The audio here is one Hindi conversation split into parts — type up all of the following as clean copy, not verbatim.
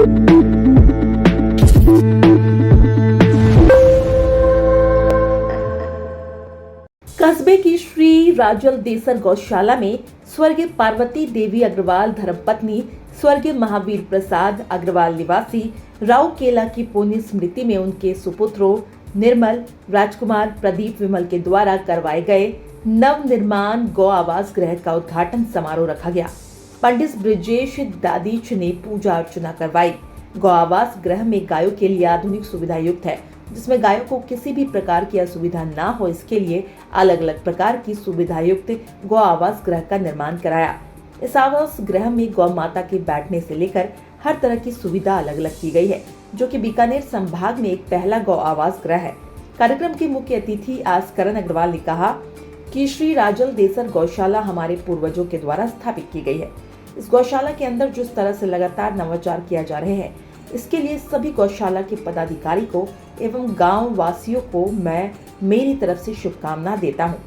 कस्बे की श्री राजल देसर गौशाला में स्वर्गीय पार्वती देवी अग्रवाल धर्मपत्नी स्वर्गीय महावीर प्रसाद अग्रवाल निवासी राव केला की पुण्य स्मृति में उनके सुपुत्रों निर्मल राजकुमार प्रदीप विमल के द्वारा करवाए गए नव निर्माण गौ आवास गृह का उद्घाटन समारोह रखा गया। पंडित ब्रिजेश दादीच ने पूजा अर्चना करवाई। गौ आवास गृह में गायों के लिए आधुनिक सुविधा युक्त है, जिसमें गायों को किसी भी प्रकार की असुविधा ना हो, इसके लिए अलग अलग प्रकार की सुविधा युक्त गौ आवास गृह का निर्माण कराया। इस आवास गृह में गौ माता के बैठने से लेकर हर तरह की सुविधा अलग अलग की गई है, जो कि बीकानेर संभाग में एक पहला गौ आवास गृह है। कार्यक्रम के मुख्य अतिथि आस्करण अग्रवाल ने कहा कि श्री राजल देसर गौशाला हमारे पूर्वजों के द्वारा स्थापित की गई है। इस गौशाला के अंदर जिस तरह से लगातार नवाचार किया जा रहे हैं, इसके लिए सभी गौशाला के पदाधिकारी को एवं गांव वासियों को मैं मेरी तरफ से शुभकामना देता हूं।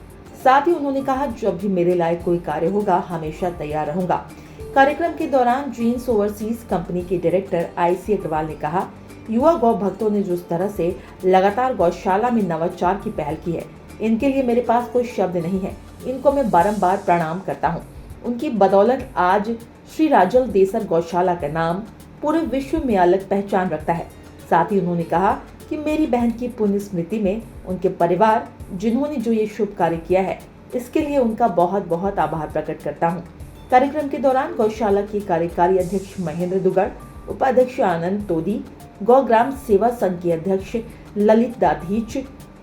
साथ ही उन्होंने कहा, जब भी मेरे लायक कोई कार्य होगा हमेशा तैयार रहूंगा। कार्यक्रम के दौरान जीन्स ओवरसीज कंपनी के डायरेक्टर IC अग्रवाल ने कहा, युवा गौ भक्तों ने जिस तरह से लगातार गौशाला में नवाचार की पहल की है, इनके लिए मेरे पास कोई शब्द नहीं है। इनको मैं बारंबार प्रणाम करता हूँ। उनकी बदौलत आज श्री राजल देसर गौशाला का नाम पूरे विश्व में अलग पहचान रखता है। साथ ही उन्होंने कहा कि मेरी बहन की पुण्य स्मृति में उनके परिवार जिन्होंने जो ये शुभ कार्य किया है, इसके लिए उनका बहुत बहुत आभार प्रकट करता हूँ। कार्यक्रम के दौरान गौशाला के कार्यकारी अध्यक्ष महेंद्र दुगड़, उपाध्यक्ष आनंद तोदी, गौ ग्राम सेवा संघ के अध्यक्ष ललित दाधीच,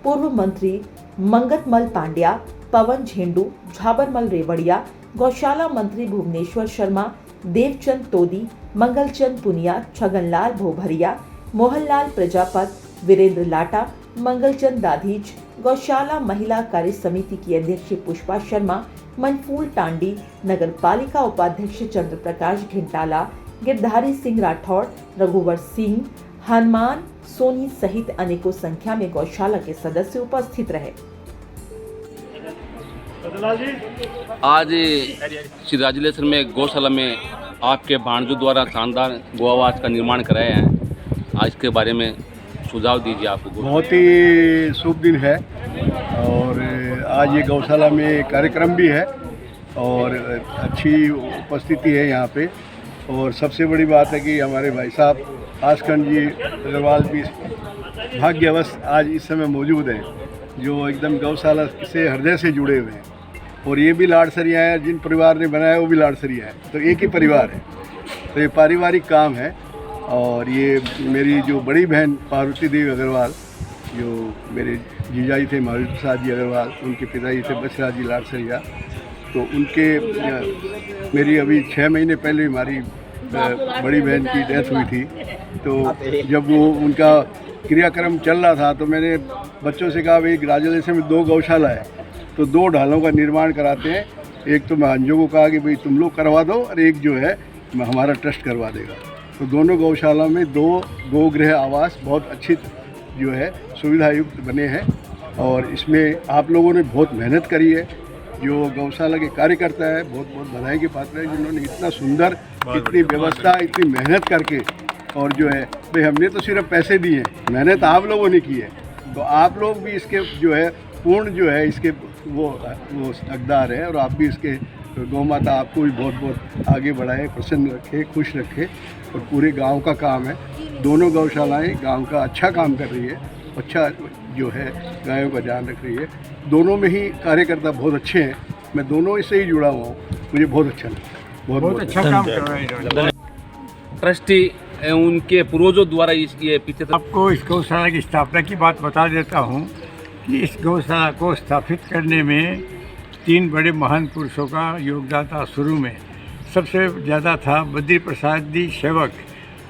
पूर्व मंत्री मंगतमल पांड्या, पवन झेंडू, झाबरमल रेवड़िया, गौशाला मंत्री भुवनेश्वर शर्मा, देवचंद तोदी, मंगलचंद पुनिया, छगनलाल भोभरिया, मोहनलाल प्रजापत, वीरेंद्र लाटा, मंगलचंद दाधीच, गौशाला महिला कार्य समिति की अध्यक्ष पुष्पा शर्मा, मनफूल टांडी, नगर पालिका उपाध्यक्ष चंद्र प्रकाश घिंटाला, गिरधारी सिंह राठौड़, रघुवर सिंह, हनुमान सोनी सहित अनेकों संख्या में गौशाला के सदस्य उपस्थित रहे। आज श्री राजलेश्वर में गौशाला में आपके भांजों द्वारा शानदार गौ आवास का निर्माण कराया है। आज के बारे में सुझाव दीजिए। आपको बहुत ही शुभ दिन है और आज ये गौशाला में कार्यक्रम भी है और अच्छी उपस्थिति है यहाँ पे। और सबसे बड़ी बात है कि हमारे भाई साहब आस्करण जी अग्रवाल भी भाग्यवश आज इस समय मौजूद हैं, जो एकदम गौशाला से हृदय से जुड़े हुए हैं। और ये भी लाड़सरिया है, जिन परिवार ने बनाया वो भी लाड़सरिया है, तो एक ही परिवार है। तो ये पारिवारिक काम है। और ये मेरी जो बड़ी बहन पार्वती देवी अग्रवाल, जो मेरे जीजाजी थे महावीर प्रसाद जी अग्रवाल, उनके पिताजी थे बसराज जी लाड़सरिया, तो उनके मेरी अभी 6 महीने पहले हमारी बड़ी बहन की डेथ हुई थी। तो जब वो उनका क्रियाक्रम चल रहा था तो मैंने बच्चों से कहा, भाई राजलेश्वर में 2 गौशाला है तो 2 ढालों का निर्माण कराते हैं। एक तो महंजों को कहा कि भाई तुम लोग करवा दो और एक जो है हमारा ट्रस्ट करवा देगा। तो दोनों गौशाला में 2 गौ गृह आवास बहुत अच्छी जो है सुविधा युक्त बने हैं। और इसमें आप लोगों ने बहुत मेहनत करी है। जो गौशाला के कार्यकर्ता है बहुत बहुत बधाई के पात्र है, जिन्होंने इतना सुंदर, इतनी व्यवस्था, इतनी मेहनत करके, और जो है भाई हमने तो सिर्फ पैसे दिए हैं, मेहनत आप लोगों ने की है। तो आप लोग भी इसके जो है पूर्ण जो है इसके वो हकदार है। और आप भी इसके गौ माता आपको भी बहुत बहुत आगे बढ़ाए, प्रसन्न रखे, खुश रखे। और पूरे गांव का काम है। दोनों गौशालाएं गांव का अच्छा काम कर रही है, अच्छा जो है गायों का ध्यान रख रही है। दोनों में ही कार्यकर्ता बहुत अच्छे हैं। मैं दोनों से ही जुड़ा हुआ हूँ, मुझे बहुत अच्छा लगा। बहुत अच्छा काम कर रहे हैं ट्रस्टी उनके पूर्वजों द्वारा ये पीछे आपको इस गौशाला की स्थापना की बात बता देता हूँ कि इस गौशाला को स्थापित करने में 3 बड़े महान पुरुषों का योगदान था। शुरू में सबसे ज़्यादा था बद्री प्रसाद जी सेवक,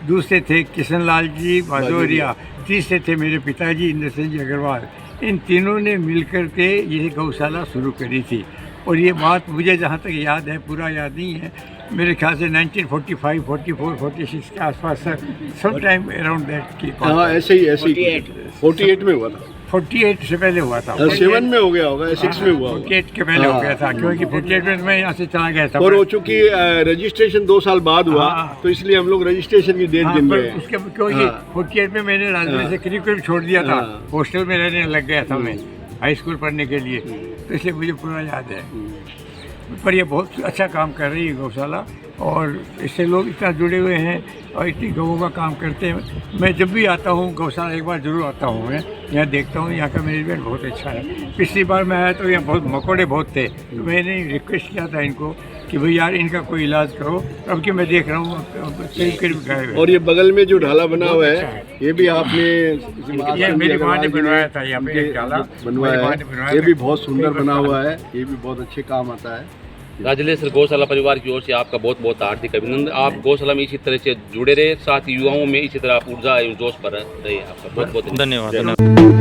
दूसरे थे किशनलाल जी भादौरिया, तीसरे थे मेरे पिताजी इंद्र सिंह जी अग्रवाल। इन तीनों ने मिलकर के ये गौशाला शुरू करी थी। और ये बात मुझे जहाँ तक याद है, पूरा याद नहीं है, मेरे ख्याल से 1945, 44, 46 के आसपास sir, some time around that की। हाँ ऐसे ही 48 में हुआ था। 48 से पहले हुआ था। 7 में हो गया होगा, 6 में हुआ होगा। 48 के पहले हो गया था, क्योंकि 48 में मैं यहाँ से चला गया था। और वो चूंकि रजिस्ट्रेशन 2 साल बाद हुआ, हाँ। तो इसलिए हम लोग रजिस्ट्रेशन की डेट हाँ, गिन पर रहे हैं। उसके क्योंकि हाँ। 48 में मैंने राजधानी हाँ। से करीब छोड़ दिया था, हाँ। हॉस्टल में रहने लग गया था मैं, हाई स्कूल पढ़ने के लिए, तो इसलिए मुझे पूरा याद है। पर ये बहुत अच्छा काम कर रही है गौशाला, और इससे लोग इतना जुड़े हुए हैं और इतनी गौों का काम करते हैं। मैं जब भी आता हूँ गौशाला एक बार ज़रूर आता हूँ, मैं यहाँ देखता हूँ, यहाँ का मैनेजमेंट बहुत अच्छा है। पिछली बार मैं आया तो यहाँ बहुत मकोड़े बहुत थे, तो मैंने रिक्वेस्ट किया था इनको कि भाई यार इनका कोई इलाज करो। अब कि मैं देख रहा हूँ करीब करीब गायब है। और ये बगल में जो ढाला बना हुआ अच्छा है, है। ये भी आपने ये मेरी माँ ने बनवाया था, यहाँ पे एक डाला बनवाया मेरी माँ ने है। बनवाया ये था। भी बहुत सुंदर बना हुआ है, ये भी बहुत अच्छे काम आता है। राजलेश्वर गौशाला परिवार की ओर से आपका बहुत बहुत हार्दिक अभिनंदन। आप गौशाला में इसी तरह से जुड़े रहे, साथ ही युवाओं में इसी तरह ऊर्जा एवं जोश पर रहे। आपका बहुत बहुत धन्यवाद।